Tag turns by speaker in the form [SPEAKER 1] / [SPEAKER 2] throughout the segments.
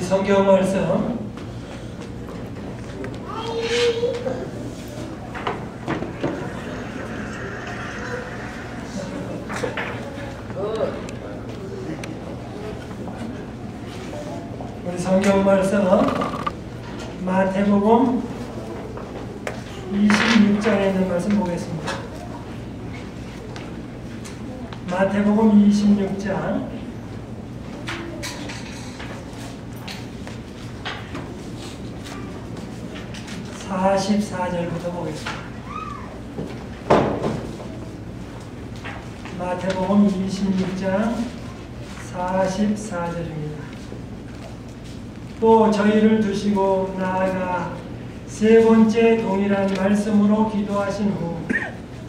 [SPEAKER 1] 성경 말씀 마태복음 26장에 있는 말씀 보겠습니다. 마태복음 26장 44절부터 보겠습니다. 마태복음 26장 44절입니다. 또 저희를 두시고 나아가 세 번째 동일한 말씀으로 기도하신 후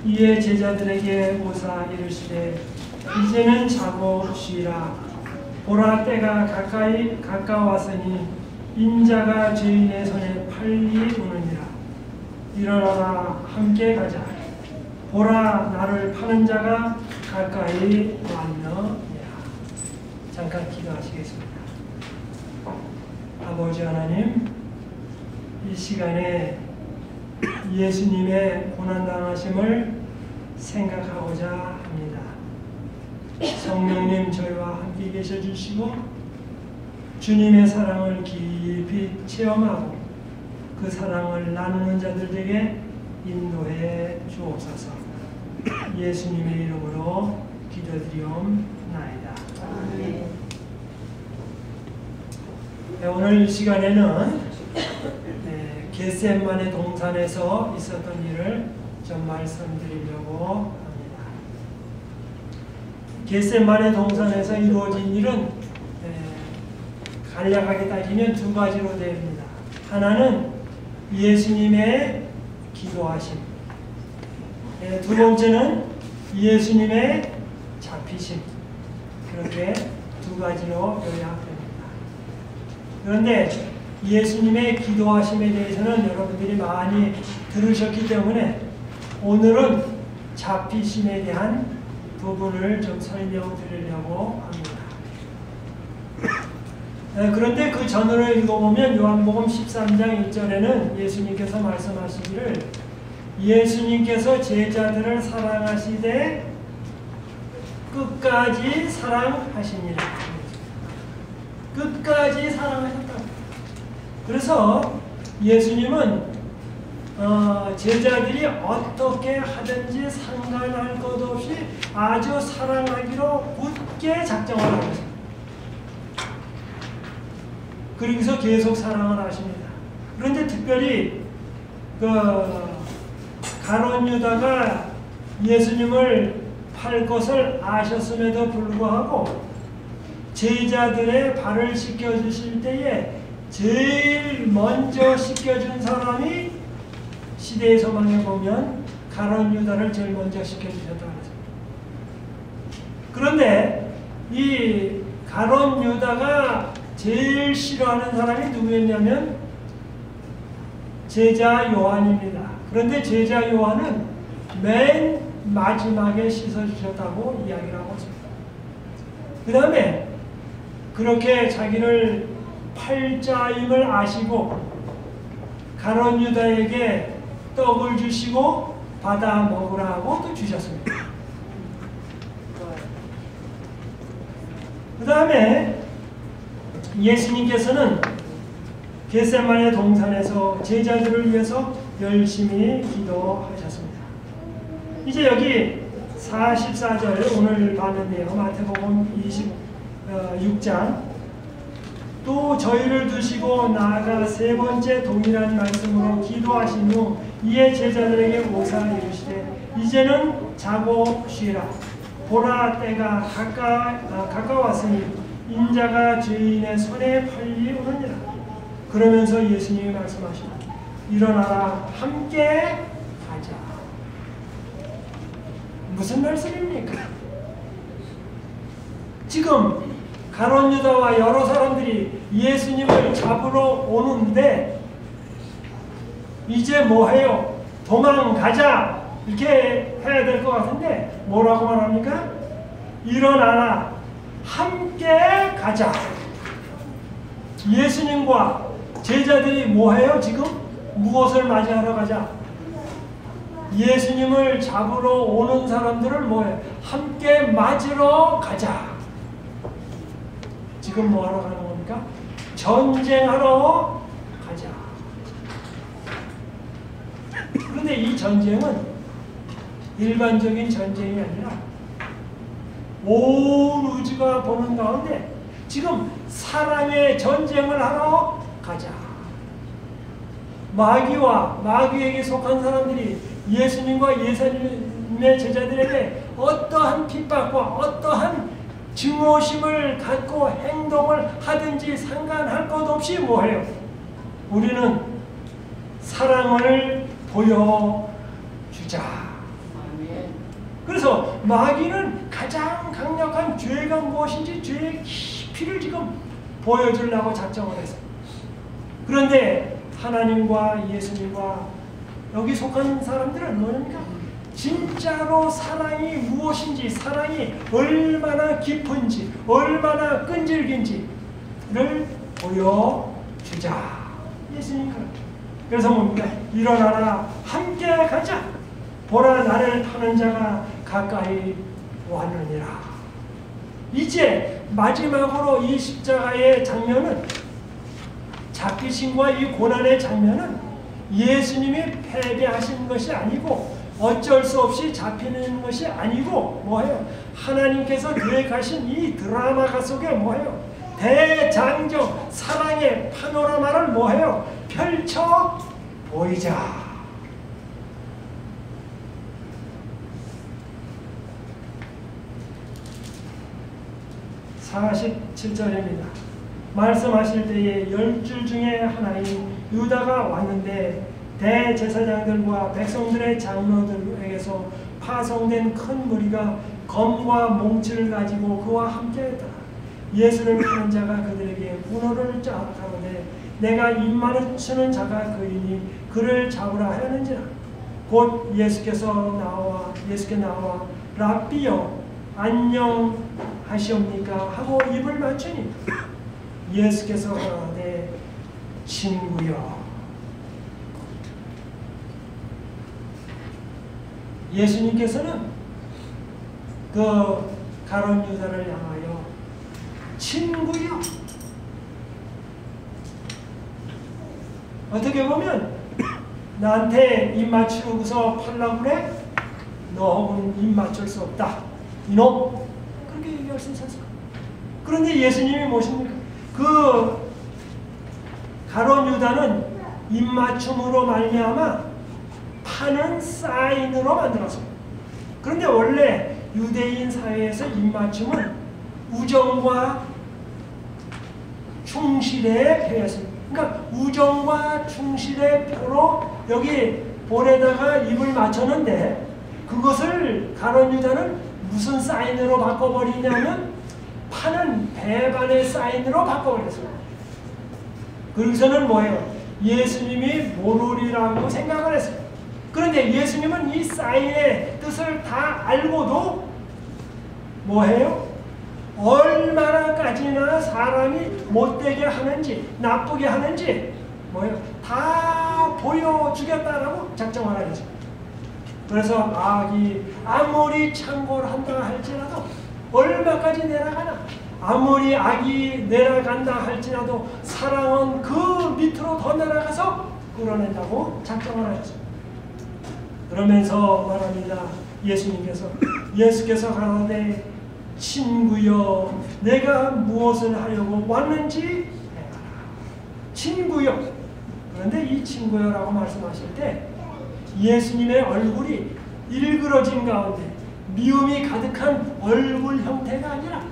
[SPEAKER 1] 이에 제자들에게 오사 이르시되 이제는 자고 쉬라. 보라 때가 가까웠으니 인자가 죄인의 손에 팔리우느니라. 일어나라 함께 가자. 보라 나를 파는 자가 가까이 왔느니라. 잠깐 기도하시겠습니다. 아버지 하나님, 이 시간에 예수님의 고난당하심을 생각하고자 합니다. 성령님 저희와 함께 계셔 주시고 주님의 사랑을 깊이 체험하고 그 사랑을 나누는 자들에게 인도해 주옵소서. 예수님의 이름으로 기도드리옵나이다. 아멘. 오늘 이 시간에는 겟세마네 동산에서 있었던 일을 좀 말씀드리려고 합니다. 겟세마네 동산에서 이루어진 일은 간략하게 따지면 두 가지로 됩니다. 하나는 예수님의 기도하심, 두 번째는 예수님의 잡히심. 그렇게 두 가지로 요약됩니다. 그런데 예수님의 기도하심에 대해서는 여러분들이 많이 들으셨기 때문에 오늘은 잡히심에 대한 부분을 좀 설명드리려고 합니다. 그런데 그 전으로 읽어보면 요한복음 13장 1절에는 예수님께서 말씀하시기를 예수님께서 제자들을 사랑하시되 끝까지 사랑하시니라. 끝까지 사랑하셨다. 그래서 예수님은 제자들이 어떻게 하든지 상관할 것 없이 아주 사랑하기로 굳게 작정을 하고 있습니다. 그러면서 계속 사랑을 하십니다. 그런데 특별히 가룟 유다가 예수님을 팔 것을 아셨음에도 불구하고 제자들의 발을 씻겨주실 때에 제일 먼저 씻겨준 사람이 시대의 소망에 보면 가룟 유다를 제일 먼저 씻겨주셨다고 했습니다. 그런데 이 가룟 유다가 제일 싫어하는 사람이 누구였냐면 제자 요한입니다. 그런데 제자 요한은 맨 마지막에 씻어주셨다고 이야기를 하고 있습니다. 그 다음에 그렇게 자기를 팔자임을 아시고 가룟 유다에게 떡을 주시고 받아 먹으라고 또 주셨습니다. 그 다음에 예수님께서는 겟세마네 동산에서 제자들을 위해서 열심히 기도하셨습니다. 이제 여기 44절 오늘 봤는데요. 마태복음 26장 또 저희를 두시고 나아가 세 번째 동일한 말씀으로 기도하신 후 이에 제자들에게 오사 이르시되 이제는 자고 쉬라. 보라 때가 가까웠으니 인자가 죄인의 손에 팔리우느니라. 그러면서 예수님이 말씀하십니다. 일어나라 함께 가자. 무슨 말씀입니까? 지금 가룟 유다와 여러 사람들이 예수님을 잡으러 오는데 이제 뭐해요? 도망가자 이렇게 해야 될 것 같은데 뭐라고 말합니까? 일어나라 함께 가자. 예수님과 제자들이 뭐해요? 지금 무엇을 맞이하러 가자? 예수님을 잡으러 오는 사람들을 뭐해? 함께 맞으러 가자. 지금 뭐하러 가는 겁니까? 전쟁하러 가자. 그런데 이 전쟁은 일반적인 전쟁이 아니라 온 우주가 보는 가운데 지금 사랑의 전쟁을 하러 가자. 마귀와 마귀에게 속한 사람들이 예수님과 예수님의 제자들에게 어떠한 핍박과 어떠한 증오심을 갖고 행동을 하든지 상관할 것 없이 뭐해요? 우리는 사랑을 보여주자. 그래서 마귀는 가장 강력한 죄가 무엇인지 죄의 깊이를 지금 보여주려고 작정을 했어요. 그런데 하나님과 예수님과 여기 속한 사람들은 뭐입니까? 진짜로 사랑이 무엇인지, 사랑이 얼마나 깊은지, 얼마나 끈질긴지를 보여주자. 예수님 그래서 뭡니까? 일어나라, 함께 가자. 보라, 나를 타는 자가 가까이 왔느니라. 이제 마지막으로 이 십자가의 장면은, 잡히심과 이 고난의 장면은 예수님이 패배하신 것이 아니고 어쩔 수 없이 잡히는 것이 아니고 뭐예요? 하나님께서 계획하신 이 드라마 속에 뭐예요? 대장정 사랑의 파노라마를 뭐예요? 펼쳐 보이자. 47절입니다. 말씀하실 때에 10줄 중에 하나인 유다가 왔는데 대제사장들과 백성들의 장로들에게서 파송된 큰 무리가 검과 몽치를 가지고 그와 함께했다. 예수를 파는 자가 그들에게 문호를 짜가로되 내가 입맞추는 자가 그이니 그를 잡으라 하였는지라. 곧 예수께서 나와 랍비여 안녕하시옵니까 하고 입을 맞추니 예수께서 가라되 친구여. 예수님께서는 그 가룟 유다를 향하여 친구여. 어떻게 보면 나한테 입 맞추고서 팔라고 그래? 너하고는 입 맞출 수 없다. 이놈. 그렇게 얘기할 수 있었어요. 그런데 예수님이 무엇입니까? 그 가룟 유다는 입맞춤으로 말미암아 파는 사인으로 만들었습니다. 그런데 원래 유대인 사회에서 입맞춤은 우정과 충실의 표였습니다. 그러니까 우정과 충실의 표로 여기 볼에다가 입을 맞췄는데 그것을 가룟 유다는 무슨 사인으로 바꿔버리냐면 파는 배반의 사인으로 바꿔버렸습니다. 그래서는 뭐예요? 예수님이 모놀이라고 생각을 했어요. 그런데 예수님은 이 사인의 뜻을 다 알고도 뭐해요? 얼마나까지나 사람이 못되게 하는지 나쁘게 하는지 뭐예요? 다 보여주겠다라고 작정을 하겠죠. 그래서 악이 아무리 창고를 한다 할지라도 얼마까지 내려가나, 아무리 악이 내려간다 할지라도 사랑은 그 밑으로 더 내려가서 끌어낸다고 작정을 하죠. 그러면서 말합니다. 예수께서 가라되 친구여 내가 무엇을 하려고 왔는지 해봐라. 친구여. 그런데 이 친구여라고 말씀하실 때 예수님의 얼굴이 일그러진 가운데 미움이 가득한 얼굴 형태가 아니라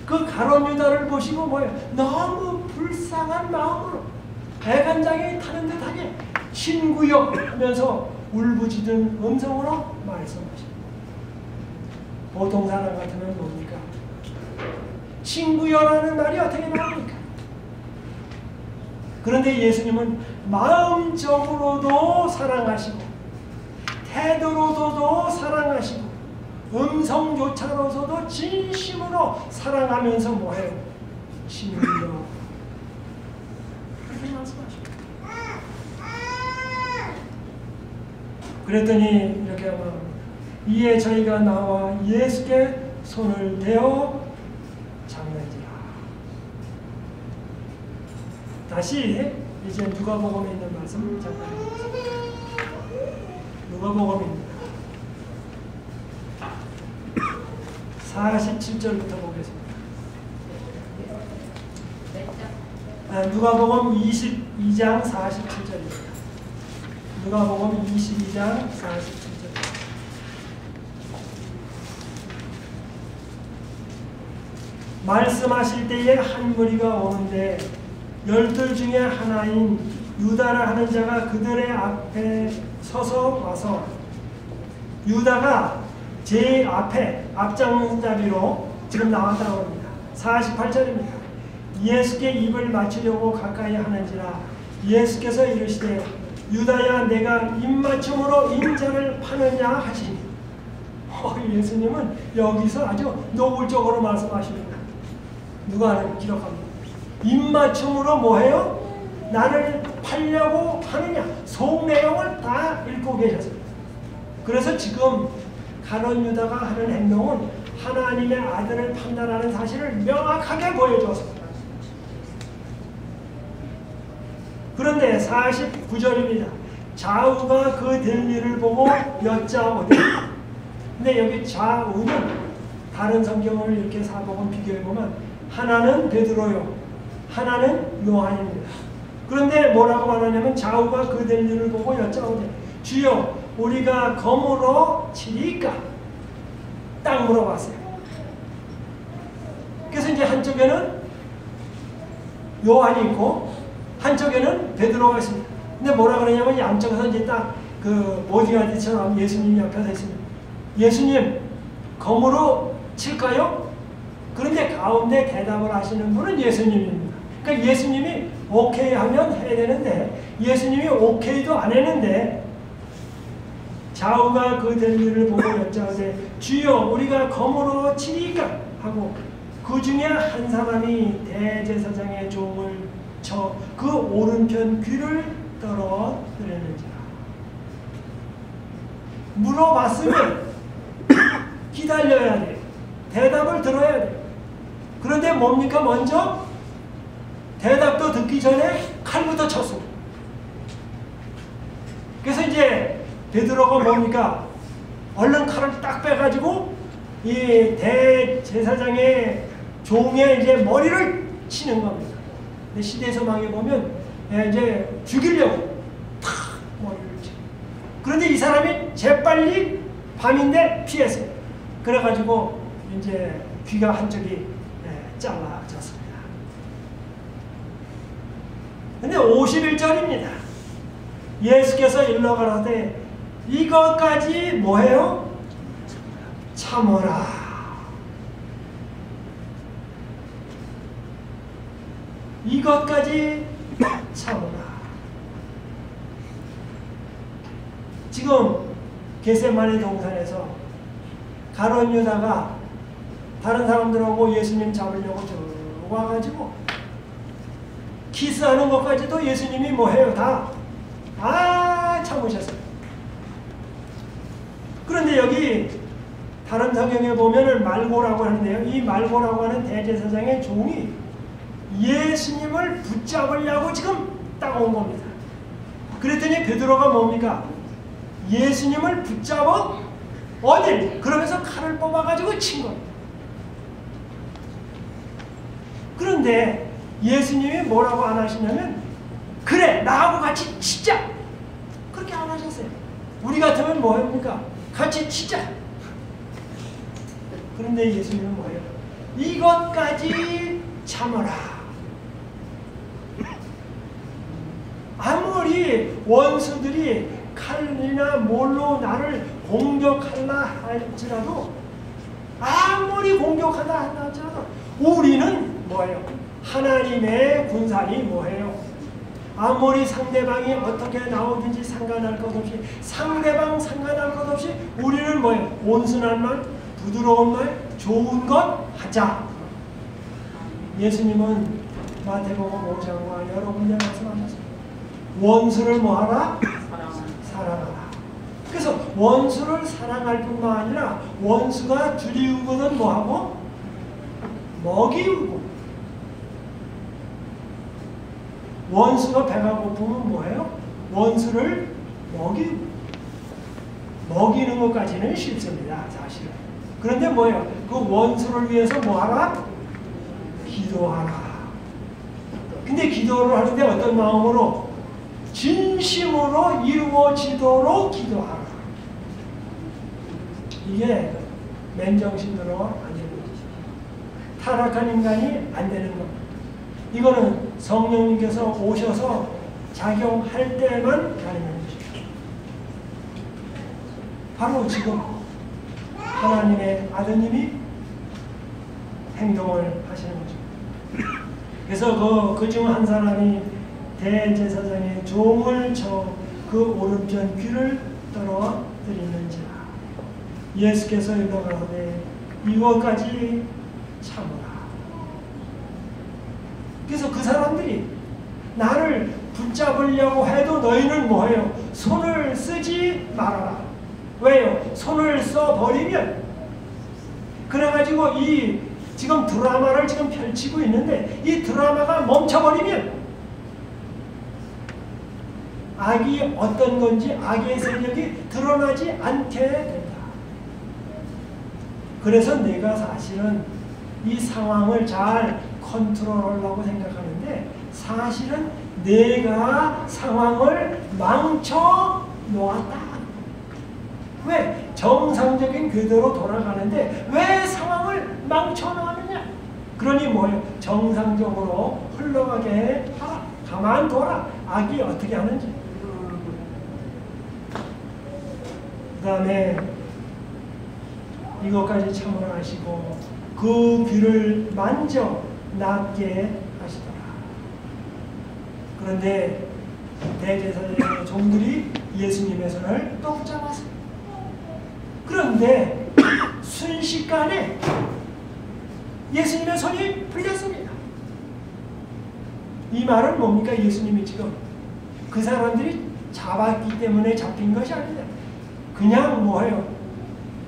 [SPEAKER 1] 그 가룟 유다를 보시고 뭐예요? 너무 불쌍한 마음으로 애간장에 타는 듯하게 친구여 하면서 울부짖은 음성으로 말씀하십니다. 보통 사람 같으면 뭡니까? 친구여라는 말이 어떻게 나옵니까? 그런데 예수님은 마음적으로도 사랑하시고 태도로도 사랑하시고 음성조차로서도 진심으로 사랑하면서 뭐해요? 친구여 그랬더니 이렇게 막 이에 저희가 나와 예수께 손을 대어 잡는지라. 다시 이제 누가복음에 있는 말씀 잠깐 해보겠습니다. 누가복음입니다. 47절부터 보겠습니다. 누가복음 22장 47절입니다. 누가복음 22장 47절. 말씀하실 때에 한 무리가 오는데 12 중에 하나인 유다라 하는 자가 그들의 앞에 서서 와서 유다가 제 앞에 앞장자리로 지금 나왔다고 합니다. 48절입니다. 예수께 입을 맞추려고 가까이 하는지라 예수께서 이르시되 유다야 내가 입맞춤으로 인자를 파느냐 하시니 예수님은 여기서 아주 노골적으로 말씀하십니다. 누가 기록합니다. 입맞춤으로 뭐해요? 나를 팔려고 하느냐. 속 내용을 다 읽고 계셨습니다. 그래서 지금 가룟 유다가 하는 행동은 하나님의 아들을 판단하는 사실을 명확하게 보여주었습니다. 그런데 49절입니다. 좌우가 그 될 일을 보고 여짜오되. 근데 여기 좌우는 다른 성경을 이렇게 사복음 비교해보면 하나는 베드로요, 하나는 요한입니다. 그런데 뭐라고 말하냐면 좌우가 그 될 일을 보고 여짜오되 주여 우리가 검으로 치리까? 딱 물어봤어요. 그래서 이제 한쪽에는 요한이 있고 한쪽에는 베드로가 있습니다. 근데 뭐라 그러냐면 양쪽에서 이제 딱 그 모디가디처럼 예수님이 옆에 있습니다. 예수님 검으로 칠까요? 그런데 가운데 대답을 하시는 분은 예수님입니다. 그러니까 예수님이 오케이 하면 해야 되는데 예수님이 오케이도 안 했는데 좌우가 그 될 일을 보고 여짜오되 주여 우리가 검으로 치리까? 하고 그 중에 한 사람이 대제사장의 종을 쳐 그 오른편 귀를 떨어뜨렸는지라. 물어봤으면 기다려야 돼요. 대답을 들어야 돼요. 그런데 뭡니까? 먼저 대답도 듣기 전에 칼부터 쳤습니다. 그래서 이제 베드로가 뭡니까? 얼른 칼을 딱 빼가지고 이 대제사장의 종의 이제 머리를 치는 겁니다. 근데 시대서망에 보면 이제 죽이려고 탁 머리를 치고. 그런데 이 사람이 재빨리 밤인데 피했어요. 그래가지고 이제 귀가 한쪽이 잘라졌습니다. 근데 51절입니다. 예수께서 일러 가라사대 이것까지 뭐해요? 참어라. 이것까지 참어라. 지금 겟세마네 동산에서 가룟 유다가 다른 사람들하고 예수님 잡으려고 와가지고 키스하는 것까지도 예수님이 뭐해요? 다 참으셨어요. 그런데 여기 다른 성경에 보면은 말고라고 하는데요. 이 말고라고 하는 대제사장의 종이 예수님을 붙잡으려고 지금 딱 온 겁니다. 그랬더니 베드로가 뭡니까? 예수님을 붙잡아 어딜? 그러면서 칼을 뽑아가지고 친 겁니다. 그런데 예수님이 뭐라고 안 하시냐면 그래 나하고 같이 치자 그렇게 안 하셨어요. 우리 같으면 뭐 합니까? 같이 치자. 그런데 예수님은 뭐예요? 이것까지 참아라. 아무리 원수들이 칼이나 뭘로 나를 공격하려 할지라도 아무리 공격하다 할지라도 우리는 뭐예요? 하나님의 군사니 뭐예요? 아무리 상대방이 어떻게 나오든지 상관할 것 없이 상대방 상관할 것 없이 우리는 뭐예요? 온순한 말, 부드러운 말, 좋은 것 하자. 예수님은 마태복음 5장과 여러 군데 말씀하셨습니다. 원수를 뭐하라? 사랑하라. 그래서 원수를 사랑할 뿐만 아니라 원수가 두리우거든 뭐하고? 먹이우고. 원수가 배가 고프면 뭐예요? 원수를 먹이고. 먹이는 것까지는 쉽습니다. 사실은. 그런데 뭐예요? 그 원수를 위해서 뭐하라? 기도하라. 근데 기도를 하는데 어떤 마음으로? 진심으로 이루어지도록 기도하라. 이게 맨정신으로 안 되는 거죠. 타락한 인간이 안 되는 겁니다. 이거는 성령님께서 오셔서 작용할 때만 가능한 것입니다. 바로 지금 하나님의 아드님이 행동을 하시는 거죠. 그래서 그 중 한 사람이 대제사장의 종을 쳐 그 오른편 귀를 떨어뜨리는지라. 예수께서 일러가되 이것까지 참으라. 그래서 그 사람들이 나를 붙잡으려고 해도 너희는 뭐해요? 손을 쓰지 말아라. 왜요? 손을 써버리면 그래가지고 이 지금 드라마를 지금 펼치고 있는데 이 드라마가 멈춰버리면 악이 어떤 건지 악의 세력이 드러나지 않게 된다. 그래서 내가 사실은 이 상황을 잘 컨트롤하려고 생각하는데 사실은 내가 상황을 망쳐 놓았다. 왜? 정상적인 궤도로 돌아가는데 왜 상황을 망쳐 놓았느냐? 그러니 뭐예요? 정상적으로 흘러가게 하라. 가만둬라. 악이 어떻게 하는지. 그 다음에 이것까지 참으라 하시고 그 귀를 만져 낫게 하시더라. 그런데 대제사장의 종들이 예수님의 손을 또 붙잡았어요. 그런데 순식간에 예수님의 손이 풀렸습니다. 이 말은 뭡니까? 예수님이 지금 그 사람들이 잡았기 때문에 잡힌 것이 아니다. 그냥 뭐예요?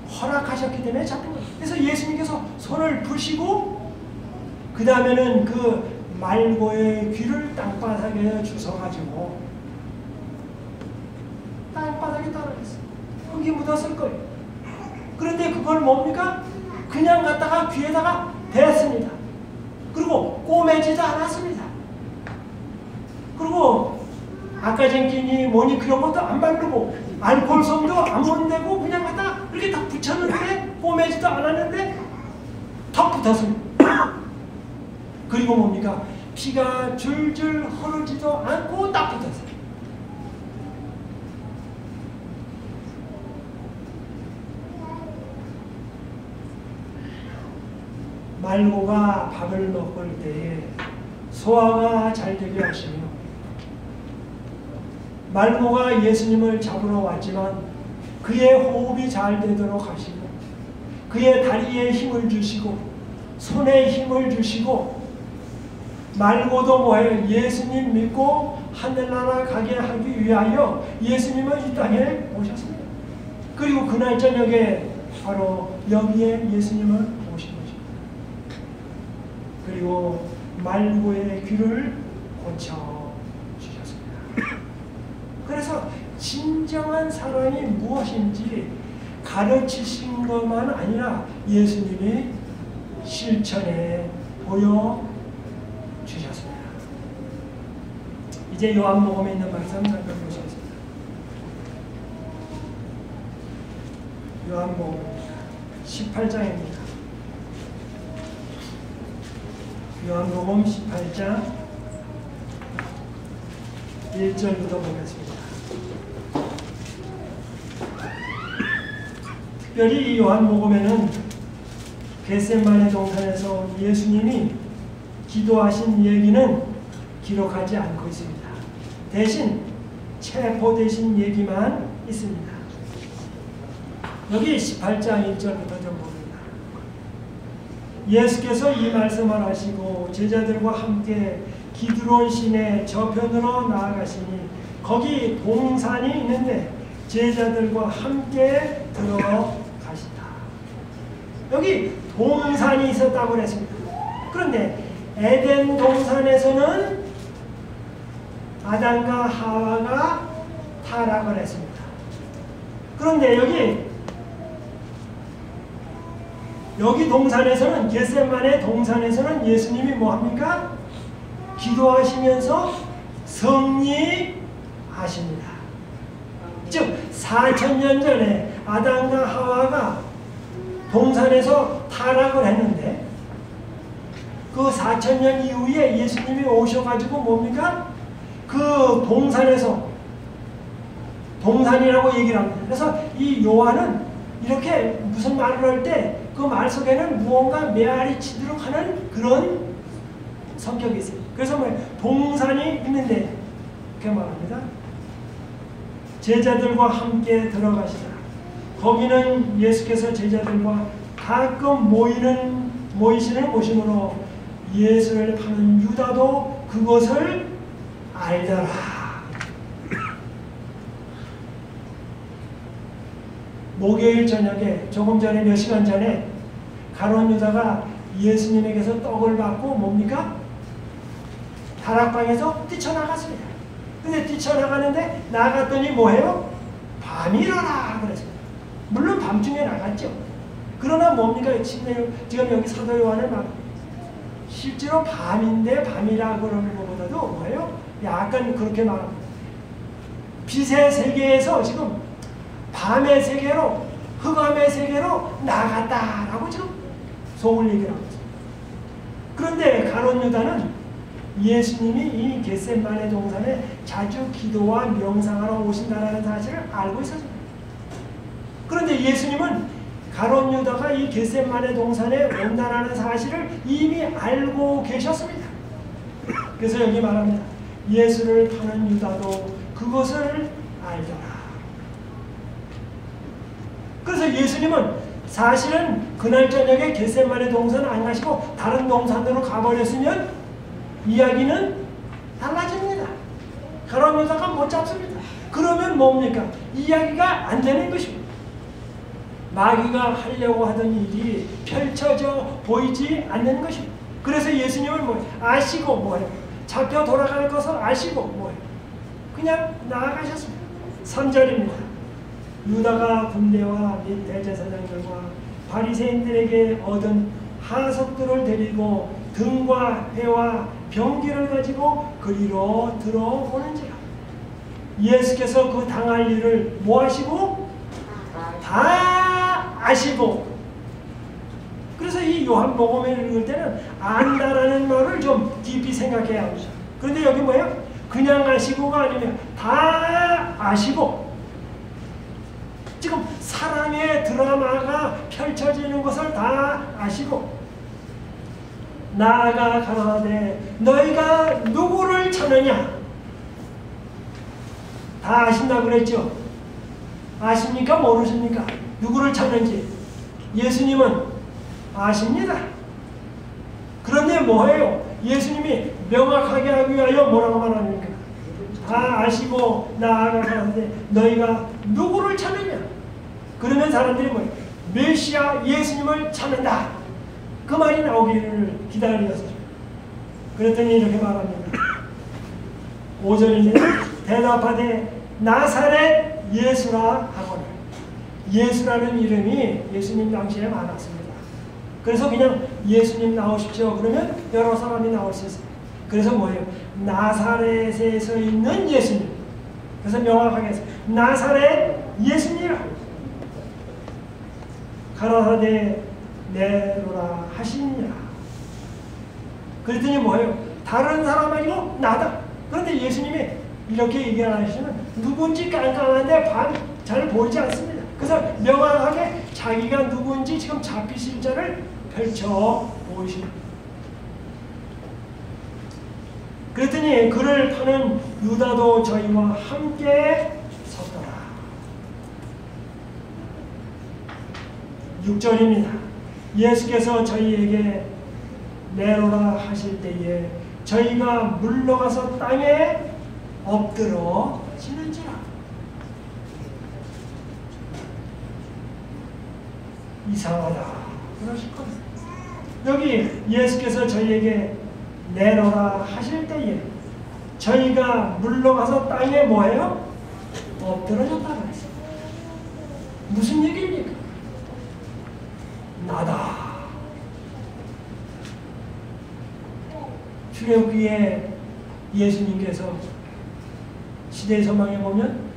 [SPEAKER 1] 허락하셨기 때문에 잡힌 거예요. 그래서 예수님께서 손을 푸시고 그 다음에는 그 말고의 귀를 땅바닥에 주워가지고 땅바닥에 떨어졌어요. 흙이 묻었을 거예요. 그런데 그걸 뭡니까? 그냥 갖다가 귀에다가 댔습니다. 그리고 꼬매지도 않았습니다. 그리고 아까 전끼니 뭐니 그런 것도 안 바르고 알코올솜도 안 문대고 그냥 갖다가 이렇게 딱 붙였는데 꼬매지도 않았는데 턱 붙었습니다. 그리고 뭡니까? 피가 줄줄 흐르지도 않고 딱 붙었어요. 말고가 밥을 먹을 때에 소화가 잘 되게 하시며 말고가 예수님을 잡으러 왔지만 그의 호흡이 잘 되도록 하시고 그의 다리에 힘을 주시고 손에 힘을 주시고 말고도 뭐예요? 예수님 믿고 하늘나라 가게 하기 위하여 예수님은 이 땅에 오셨습니다. 그리고 그날 저녁에 바로 여기에 예수님을 오신 것입니다. 그리고 말고의 귀를 고쳐주셨습니다. 그래서 진정한 사랑이 무엇인지 가르치신 것만 아니라 예수님이 실천에 보여주셨습니다. 이제 요한복음에 있는 말씀 살펴보시겠습니다. 요한복음 18장입니다. 요한복음 18장 1절부터 보겠습니다. 특별히 이 요한복음에는 겟세마네 동산에서 예수님이 기도하신 얘기는 기록하지 않고 있습니다. 대신 체포되신 얘기만 있습니다. 여기 18장 1절부터 좀 봅니다. 예수께서 이 말씀을 하시고 제자들과 함께 기드론 시내 저편으로 나아가시니 거기 동산이 있는데 제자들과 함께 들어가시다. 여기 동산이 있었다고 그랬습니다. 그런데 에덴 동산에서는 아담과 하와가 타락을 했습니다. 그런데 여기 동산에서는, 겟세마네 동산에서는 예수님이 뭐합니까? 기도하시면서 승리하십니다. 즉 4000년 전에 아담과 하와가 동산에서 타락을 했는데 그 4000년 이후에 예수님이 오셔가지고 뭡니까? 그 동산에서, 동산이라고 얘기를 합니다. 그래서 이 요한은 이렇게 무슨 말을 할 때 그 말 속에는 무언가 메아리 치도록 하는 그런 성격이 있어요. 그래서 뭐 동산이 있는데 이렇게 말합니다. 제자들과 함께 들어가시다. 거기는 예수께서 제자들과 가끔 모이시는 곳이므로 예수를 파는 유다도 그것을 알더라. 목요일 저녁에, 조금 전에, 몇 시간 전에 가룟 유다가 예수님에게서 떡을 받고 뭡니까? 다락방에서 뛰쳐나갔습니다. 근데 뛰쳐나가는데 나갔더니 뭐해요? 밤이라라 그랬어요. 물론 밤중에 나갔죠. 그러나 뭡니까? 지금 여기 사도 요한은 막 실제로 밤인데 밤이라 그러는 것보다도 뭐예요? 약간 그렇게 말합니다. 빛의 세계에서 지금 밤의 세계로, 흑암의 세계로 나갔다라고 지금 속을 얘기를 하고 있어요. 그런데 가룟 유다는 예수님이 이 겟세마네 동산에 자주 기도와 명상하러 오신다는 사실을 알고 있었습니다. 그런데 예수님은 가룟 유다가 이 겟세마네 동산에 온다는 사실을 이미 알고 계셨습니다. 그래서 여기 말합니다. 예수를 파는 유다도 그것을 알더라. 그래서 예수님은 사실은 그날 저녁에 겟세마네 동산 안 가시고 다른 동산으로 가버렸으면 이야기는 달라집니다. 가룟 유다가 못 잡습니다. 그러면 뭡니까? 이야기가 안 되는 것입니다. 마귀가 하려고 하던 일이 펼쳐져 보이지 않는 것입니다. 그래서 예수님은 뭐예요? 아시고 뭐예요? 잡혀 돌아갈 것을 아시고 뭐예요? 그냥 나아가셨습니다. 3절입니다. 유다가 군대와 및 대제사장들과 바리새인들에게 얻은 하석들을 데리고 등과 회와 병기를 가지고 그리로 들어오는지라. 예수께서 그 당할 일을 뭐 하시고? 다 아시고. 그래서 이 요한복음을 읽을 때는 안다라는 말을 좀 깊이 생각해야 합니다. 그런데 여기 뭐예요? 그냥 아시고가 아니면 다 아시고. 지금 사랑의 드라마가 펼쳐지는 것을 다 아시고 나아가 가라사대 너희가 누구를 찾느냐? 다 아신다고 그랬죠? 아십니까? 모르십니까? 누구를 찾는지 예수님은 아십니다. 그런데 뭐예요? 예수님이 명확하게 하기 위하여 뭐라고 말합니까? 다 아시고 나아가 가라사대 너희가 누구를 찾느냐? 그러면 사람들이 뭐예요? 메시아 예수님을 찾는다. 그 말이 나오기를 기다렸어요. 그랬더니 이렇게 말합니다. 5절입니다. 대답하되 나사렛 예수라 하거늘. 예수라는 이름이 예수님 당시에 많았습니다. 그래서 그냥 예수님 나오십시오. 그러면 여러 사람이 나올 수 있어요. 그래서 뭐예요? 나사렛에서 있는 예수님. 그래서 명확하게 해서 나사렛 예수님이라고. 가라사대 내로라 하시니라. 그랬더니 뭐예요? 다른 사람 아니고 나다. 그런데 예수님이 이렇게 얘기 안 하시면 누군지 깜깜한데 밤이 잘 보이지 않습니다. 그래서 명확하게 자기가 누군지 지금 잡히실 자를 펼쳐 보이십니다. 그랬더니 그를 파는 유다도 저희와 함께 섰더라. 6절입니다. 예수께서 저희에게 내로라 하실 때에 저희가 물러가서 땅에 엎드러 지는지라. 이상하다 그러실 겁니다. 여기 예수께서 저희에게 내놓으라 하실 때에 저희가 물러가서 땅에 뭐예요? 엎드러졌다 그랬어요. 무슨 얘기입니까? 나다. 출애굽기에 예수님께서 시대의 소망에 보면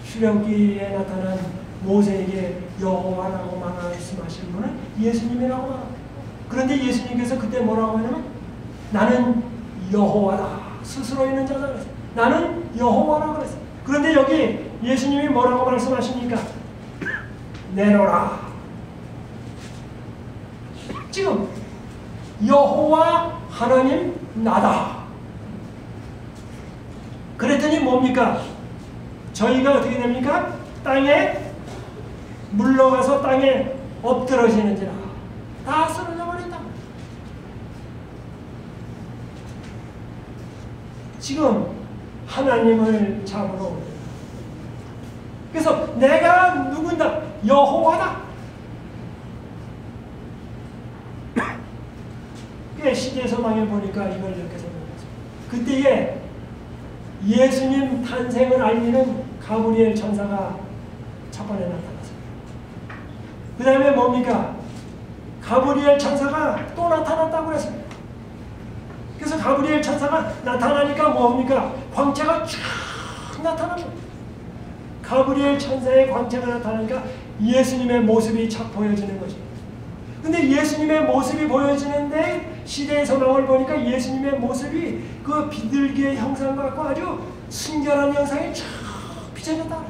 [SPEAKER 1] 출애굽기에 나타난 모세에게 여호와라고 말씀하신 분은 예수님이라고 말합니다. 그런데 예수님께서 그때 뭐라고 하냐면 나는 여호와다. 스스로 있는 자다 그랬어요. 나는 여호와라고 그랬어요. 그런데 여기 예수님이 뭐라고 말씀하십니까? 내놓으라. 지금 여호와 하나님 나다. 그랬더니 뭡니까? 저희가 어떻게 됩니까? 땅에 물러가서 땅에 엎드러지는지라 다 쓰러져 버린다. 지금 하나님을 잡으러 옵니다. 그래서 내가 누군다? 여호와다. 시대 소망에 보니까 이걸 이렇게 설명했어요. 그때에 예수님 탄생을 알리는 가브리엘 천사가 첫 번에 나타났어요. 그 다음에 뭡니까? 가브리엘 천사가 또 나타났다고 그랬어요. 그래서 가브리엘 천사가 나타나니까 뭡니까? 광채가 쫙 나타납니다. 가브리엘 천사의 광채가 나타나니까 예수님의 모습이 착 보여지는 것입니다. 근데 예수님의 모습이 보여지는데 시대의 소망을 보니까 예수님의 모습이 그 비둘기의 형상 같고 아주 순결한 형상이 쫙 비춰졌다.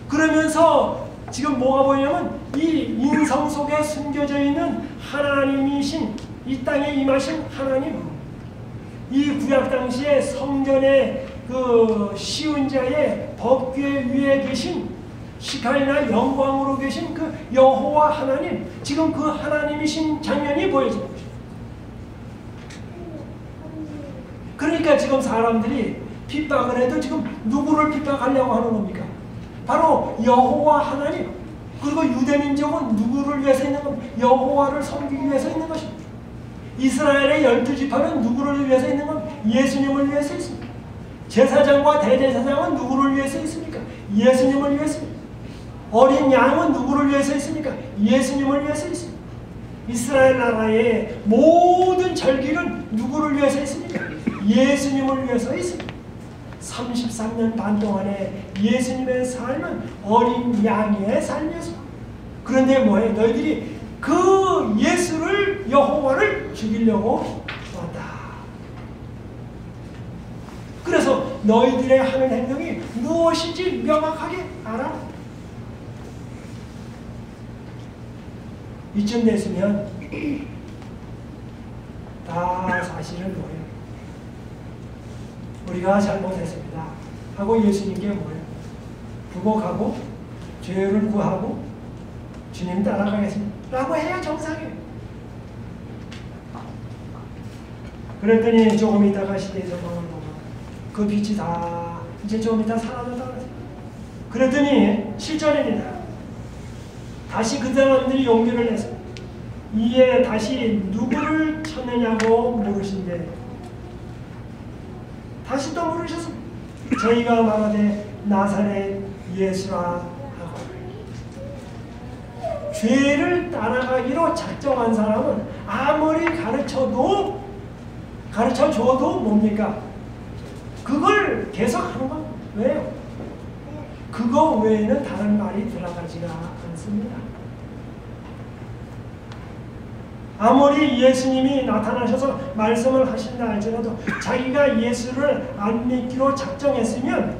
[SPEAKER 1] 그러면서 지금 뭐가 보이냐면 이 인성 속에 숨겨져 있는 하나님이신 이 땅에 임하신 하나님, 이 구약 당시에 성전의 그 시운자의 법궤 위에 계신 시칼이나 영광으로 계신 그 여호와 하나님, 지금 그 하나님이신 장면이 보여지는 것입니다. 그러니까 지금 사람들이 핍박을 해도 지금 누구를 핍박하려고 하는 겁니까? 바로 여호와 하나님. 그리고 유대민족은 누구를 위해서 있는 겁니까? 여호와를 섬기기 위해서 있는 것입니다. 이스라엘의 12지파는 누구를 위해서 있는 겁니까? 예수님을 위해서 있습니다. 제사장과 대제사장은 누구를 위해서 있습니까? 예수님을 위해서 있습니다. 어린 양은 누구를 위해서 있습니까? 예수님을 위해서 있습니다. 이스라엘 나라의 모든 절기는 누구를 위해서 있습니까? 예수님을 위해서 있습니다. 33년 반 동안에 예수님의 삶은 어린 양의 삶이었습니다. 그런데 뭐해? 너희들이 그 예수를, 여호와를 죽이려고 왔다. 그래서 너희들의 하는 행동이 무엇인지 명확하게 알아. 이쯤 됐으면 다 사실은 뭐예요? 우리가 잘못했습니다 하고 예수님께 뭐예요? 부복하고 죄를 구하고 주님 따라가겠습니다 라고 해야 정상이에요. 그랬더니 조금 있다가 시대의 소망을 보고 그 빛이 다 이제 조금 있다 사라졌다 그랬어요. 그랬더니 7절입니다. 다시 그 사람들이 용기를 내서 이에 다시 누구를 찾느냐고 물으신데 다시 또 물으셨습니다. 저희가 말하되 나사렛 예수라 하고. 죄를 따라가기로 작정한 사람은 아무리 가르쳐줘도 뭡니까? 그걸 계속 하는 건 왜요? 그거 외에는 다른 말이 들어가지가 않습니다. 아무리 예수님이 나타나셔서 말씀을 하신다 할지라도 자기가 예수를 안 믿기로 작정했으면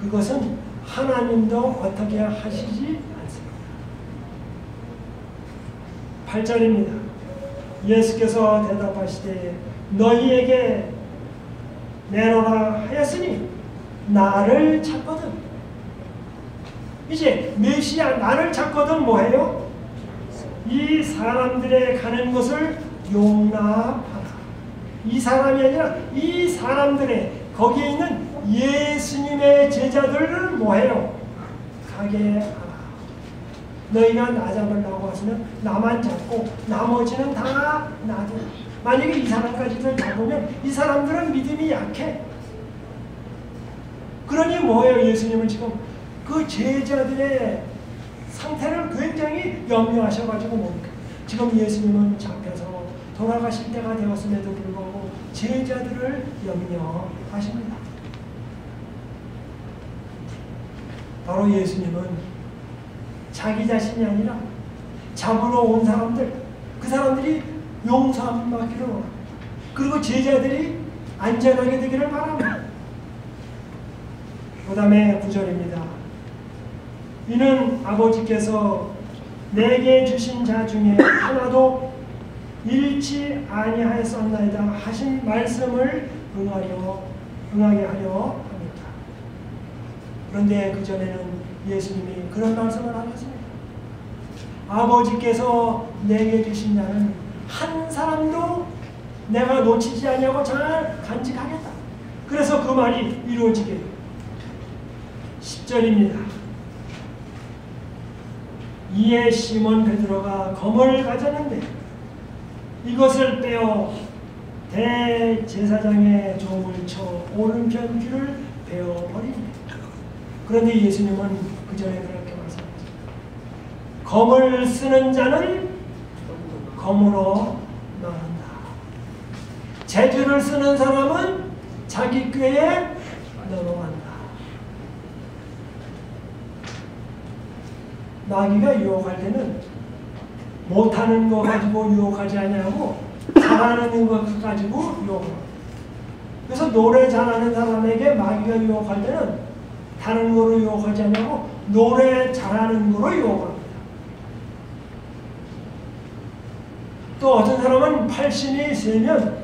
[SPEAKER 1] 그것은 하나님도 어떻게 하시지 않습니다. 8절입니다. 예수께서 대답하시되 너희에게 내놓으라 하였으니 나를 찾거든. 이제 메시아 나를 찾거든 뭐해요? 이 사람들의 가는 것을 용납하라. 이 사람이 아니라 이 사람들의 거기에 있는 예수님의 제자들을 뭐해요? 가게 하라. 너희가 나 잡으려고 하시면 나만 잡고 나머지는 다 놔둬. 만약에 이 사람까지도 잡으면 이 사람들은 믿음이 약해. 그러니 뭐예요? 예수님은 지금 그 제자들의 상태를 굉장히 염려하셔가지고 뭡니까? 지금 예수님은 잡혀서 돌아가실 때가 되었음에도 불구하고 제자들을 염려하십니다. 바로 예수님은 자기 자신이 아니라 잡으러 온 사람들, 그 사람들이 용서받기를 원합니다. 그리고 제자들이 안전하게 되기를 바랍니다. 그 다음에 9절입니다. 이는 아버지께서 내게 주신 자 중에 하나도 잃지 아니하였었나이다 하신 말씀을 응하게 하려 합니다. 그런데 그 전에는 예수님이 그런 말씀을 하셨습니다. 아버지께서 내게 주신 자는 한 사람도 내가 놓치지 아니하고 잘 간직하겠다. 그래서 그 말이 이루어지게 10절입니다. 이에 시몬 베드로가 검을 가졌는데 이것을 빼어 대제사장의 종을 쳐 오른편 귀를 베어버립니다. 그런데 예수님은 그 전에 그렇게 말씀하셨습니다. 검을 쓰는 자는 검으로 나간다. 재주를 쓰는 사람은 자기 꾀에 넘어간다. 마귀가 유혹할 때는 못하는 거 가지고 유혹하지 않냐고 잘하는 거 가지고 유혹합니다. 그래서 노래 잘하는 사람에게 마귀가 유혹할 때는 다른 거로 유혹하지 않냐고 노래 잘하는 거로 유혹합니다. 또 어떤 사람은 팔심이 세면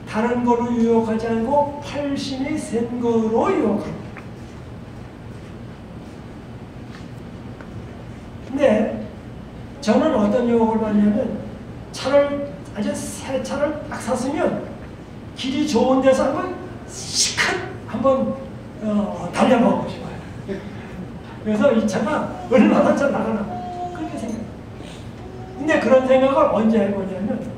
[SPEAKER 1] 다른 거로 유혹하지 않고 팔심이 센 거로 유혹합니다. 근데 저는 어떤 유혹을 받냐면 차를 아주 새 차를 딱 샀으면 길이 좋은 데서 한번 시컷 한번 달려보고 싶어요. 그래서 이 차가 얼마나 잘 나가나 그렇게 생각해요. 근데 그런 생각을 언제 해보냐면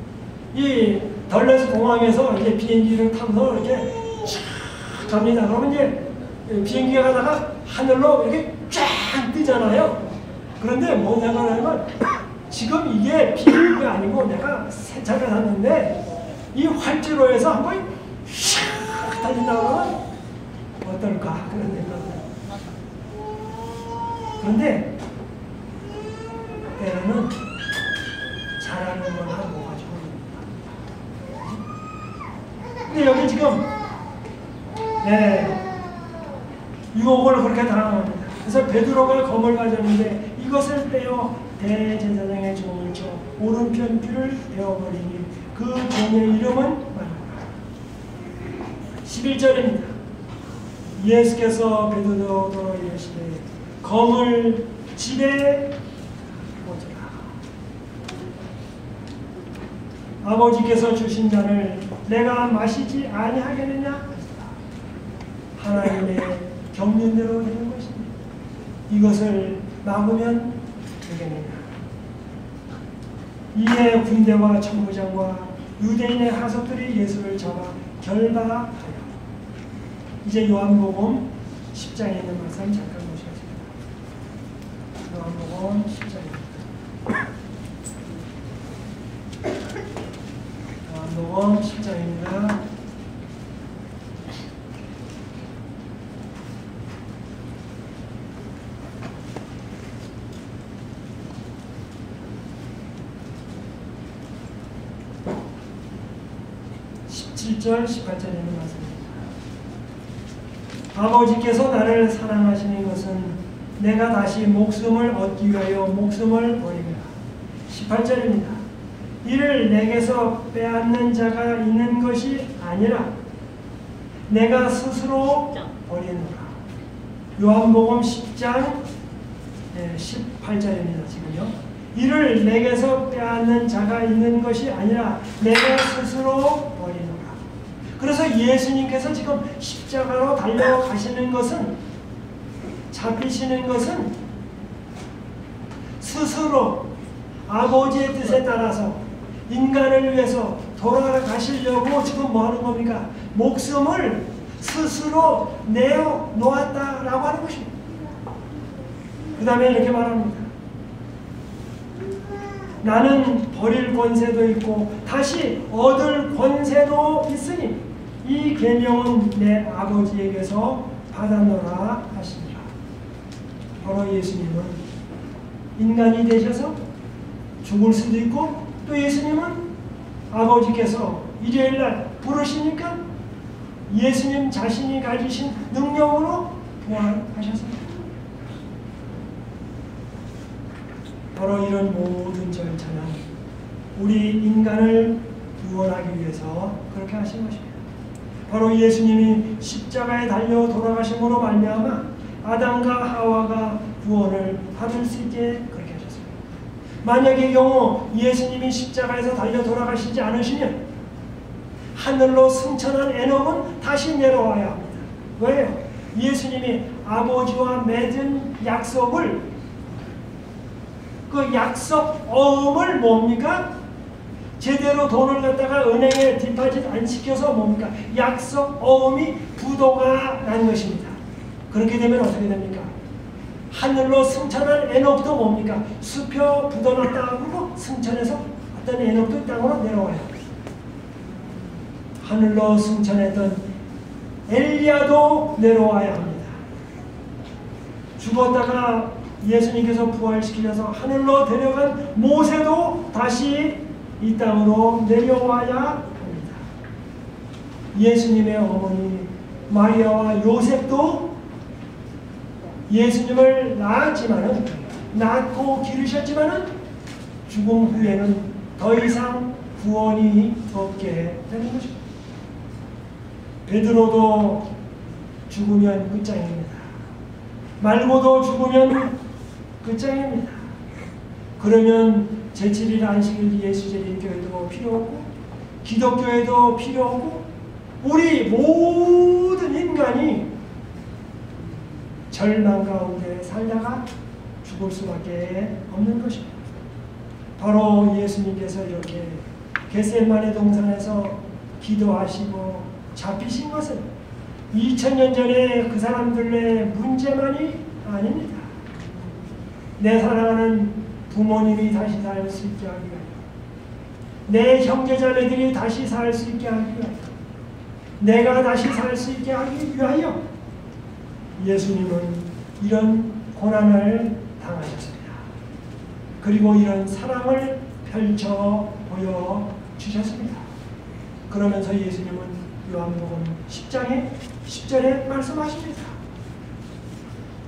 [SPEAKER 1] 이 덜레스 공항에서 이제 비행기를 타면서 이렇게 쫙 갑니다. 그러면 이제 비행기가 가다가 하늘로 이렇게 쫙 뜨잖아요. 그런데 뭐 생각을 하면 지금 이게 비행기가 아니고 내가 새 차를 샀는데 이 활주로에서 한번 샥 달린다면 어떨까 그런 생각을 해요. 그런데 때로는 잘하는 거나 뭐 가지고 근데 여기 지금 유혹을 그렇게 당합니다. 그래서 베드로가 검을 가졌는데 이것을 빼어 대제사장의 종을 쳐 오른편 귀를 베어버리니 그 종의 이름은 말하라. 11절입니다. 예수께서 베드로로 이르시되 검을 집에 꽂으라. 아버지께서 주신 잔을 내가 마시지 아니하겠느냐? 하나님의 경륜대로 되는 것입니다. 이것을 막으면 되겠느냐? 이에 군대와 천부장과 유대인의 하석들이 예수를 잡아 결박하여. 이제 요한복음 10장에 있는 말씀 잠깐 보시겠습니다. 요한복음 10장입니다. 요한복음 10장입니다. (17절) (18절에) 있는 말씀입니다. 아버지께서 나를 사랑하시는 것은 내가 다시 목숨을 얻기 위하여 목숨을 버립니다. 18절입니다. 이를 내게서 빼앗는 자가 있는 것이 아니라 내가 스스로 버리노라. 요한복음 10장 18절입니다. 지금요. 이를 내게서 빼앗는 자가 있는 것이 아니라 내가 스스로 버리노라. 그래서 예수님께서 지금 십자가로 달려가시는 것은, 잡히시는 것은 스스로 아버지의 뜻에 따라서 인간을 위해서 돌아가시려고 지금 뭐 하는 겁니까? 목숨을 스스로 내어 놓았다라고 하는 것입니다. 그 다음에 이렇게 말합니다. 나는 버릴 권세도 있고 다시 얻을 권세도 있으니 이 계명은 내 아버지에게서 받았노라 하시니라. 바로 예수님은 인간이 되셔서 죽을 수도 있고 또 예수님은 아버지께서 일요일날 부르시니까 예수님 자신이 가지신 능력으로 부활하셨습니다. 바로 이런 모든 절차는 우리 인간을 구원하기 위해서 그렇게 하신 것입니다. 바로 예수님이 십자가에 달려 돌아가심으로 말미암아 아담과 하와가 구원을 받을 수 있게 그렇게 하셨습니다. 만약의 경우 예수님이 십자가에서 달려 돌아가시지 않으시면 하늘로 승천한 에녹은 다시 내려와야 합니다. 왜요? 예수님이 아버지와 맺은 약속을 그 약속 어음을 뭡니까? 제대로 돈을 갖다가 은행에 디파짓 안 시켜서 뭡니까? 약속 어음이 부도가 난 것입니다. 그렇게 되면 어떻게 됩니까? 하늘로 승천한 에녹도 뭡니까? 수표 부도났다 하고 승천해서 어떤 에녹도 땅으로 내려와요. 하늘로 승천했던 엘리야도 내려와야 합니다. 죽었다가 예수님께서 부활시키셔서 하늘로 데려간 모세도 다시 이 땅으로 내려와야 합니다. 예수님의 어머니 마리아와 요셉도 예수님을 낳고 기르셨지만은 죽음 후에는 더 이상 구원이 없게 되는 것입니다. 베드로도 죽으면 끝장입니다. 말고도 죽으면 끝장입니다. 그러면 제7일 안식일 예수제일 교회도 필요 없고 기독교회도 필요 없고 우리 모든 인간이 절망 가운데 살다가 죽을 수밖에 없는 것입니다. 바로 예수님께서 이렇게 겟세마네 동산에서 기도하시고 잡히신 것은 2000년 전에 그 사람들의 문제만이 아닙니다. 내 사랑하는 부모님이 다시 살 수 있게 하기 위하여, 내 형제자매들이 다시 살 수 있게 하기 위하여, 내가 다시 살 수 있게 하기 위하여 예수님은 이런 고난을 당하셨습니다. 그리고 이런 사랑을 펼쳐 보여주셨습니다. 그러면서 예수님은 요한복음 10장에 10절에 말씀하십니다.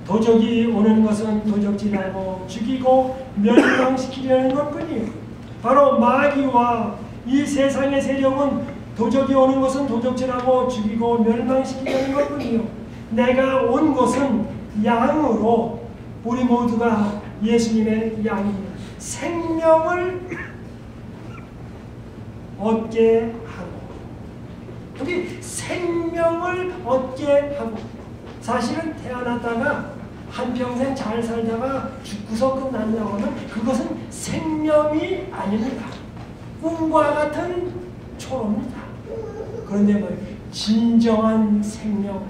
[SPEAKER 1] 도적이 오는 것은 도적질하고 죽이고 멸망시키려는 것뿐이요 바로 마귀와 이 세상의 세력은 도적이 오는 것은 도적질하고 죽이고 멸망시키려는 것뿐이요 내가 온 것은 양으로 우리 모두가 예수님의 양입니다. 생명을 얻게 하고 여기 생명을 얻게 하고 사실은 태어났다가 한평생 잘 살다가 죽고서 끝난다고 하면 그것은 생명이 아닙니다. 꿈과 같은 초로입니다. 그런데 뭐 진정한 생명,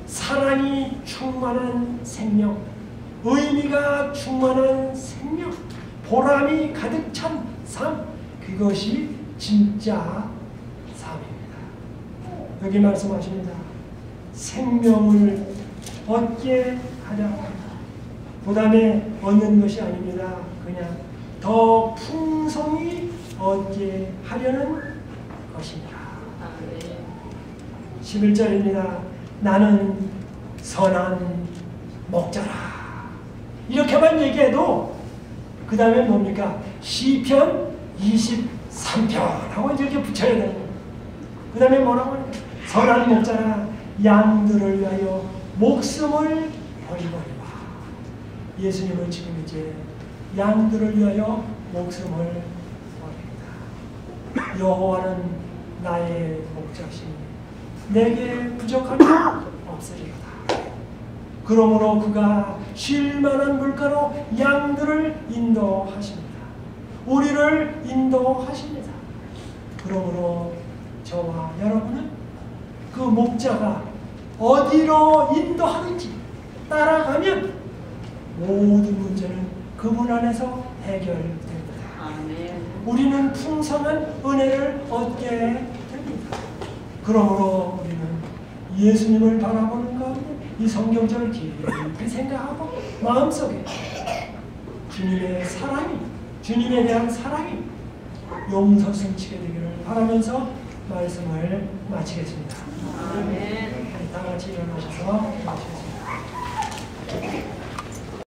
[SPEAKER 1] 사랑이 충만한 생명, 의미가 충만한 생명, 보람이 가득 찬 삶, 그것이 진짜 삶입니다. 여기 말씀하십니다. 생명을 얻게 하려 합니다. 그 다음에 얻는 것이 아닙니다. 그냥 더 풍성히 얻게 하려는 것입니다. 11절입니다. 나는 선한 목자라. 이렇게만 얘기해도 그 다음에 뭡니까? 시편 23편하고 이렇게 붙여야 되는 거예요. 그 다음에 뭐라고 합니까? 선한 목자라 양들을 위하여 목숨을 버리거니와. 예수님은 지금 이제 양들을 위하여 목숨을 버립니다. 여호와는 나의 목자시니 내게 부족함이 없으리로다. 그러므로 그가 쉴 만한 물가로 양들을 인도하십니다. 우리를 인도하십니다. 그러므로 저와 여러분은 그 목자가 어디로 인도하는지 따라가면 모든 문제는 그분 안에서 해결됩니다.
[SPEAKER 2] 아멘.
[SPEAKER 1] 우리는 풍성한 은혜를 얻게 됩니다. 그러므로 우리는 예수님을 바라보는 가운데 이 성경절을 깊이 생각하고 마음속에 주님의 사랑이, 주님에 대한 사랑이 용서 숨치게 되기를 바라면서 말씀을 마치겠습니다.
[SPEAKER 2] 아멘.
[SPEAKER 1] 다 같이 일어나셔서 기도하시겠습니다.